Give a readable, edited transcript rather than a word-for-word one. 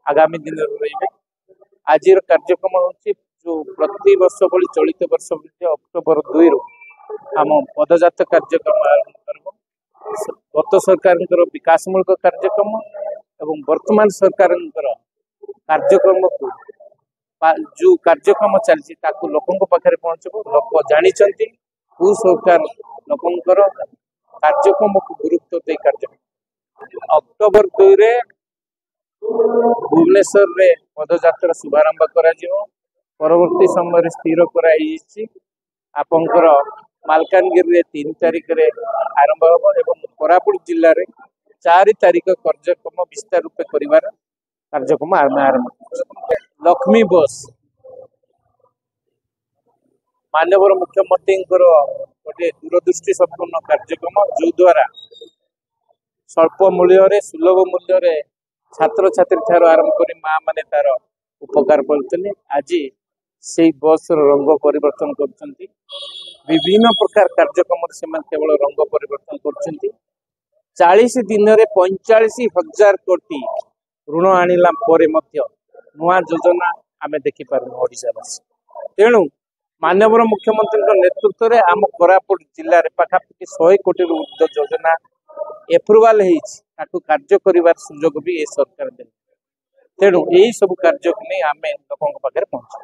आगामी दिन रही। आज कार्यक्रम हूँ जो प्रति वर्ष भली चलित वर्ष अक्टोबर 2 रु आम पदजात कार्यक्रम आरंभ कर गत सरकार विकासमूलक कार्यक्रम एवं वर्तमान सरकार कार्यक्रम को जो कार्यक्रम चलती लोकों पाखे पहुंचब। लोक जानी कौ सरकार लोकंर कार्यक्रम को गुरुत्व दे कार्यक्रम अक्टोबर 2 रे भुवनेश्वर रे पदयात्रा शुभारंभ करा परवर्ती समय स्थिर कराई आपंकर मालकानगिरी रे 3 तारिख रे आरंभ होब एवं कोरापुट जिल्ला रे 4 तारिख कार्यक्रम विस्तार रूपे करिवार कार्यक्रम आरंभ। लक्ष्मी बस माननीय मुख्यमंत्री गोटे दूरदृष्टि संपन्न कार्यक्रम जो द्वारा स्वल्प मूल्य सुलभ मूल्य छात्र छात्री ठार आरंभ कर माँ मैंने तार उपकार करते। आज से बस रंग परिवर्तन कर विभिन्न प्रकार कार्यक्रम से केवल रंग परिवर्तन कर 40 दिन में 45,000 कोटी ऋण आनिला नुआ योजना आम देखिपार ओडावासी। तेणु माननीय मुख्यमंत्री नेतृत्व में आम कोरापुट जिले में पाखापाखि 100 कोटी ऊर्ध्व योजना एप्रुवाल हो कार्य कर सुजोग भी ए सरकार दे। तेणु यही सब कार्य को नहीं आम लोकों पाखे पहुंचा।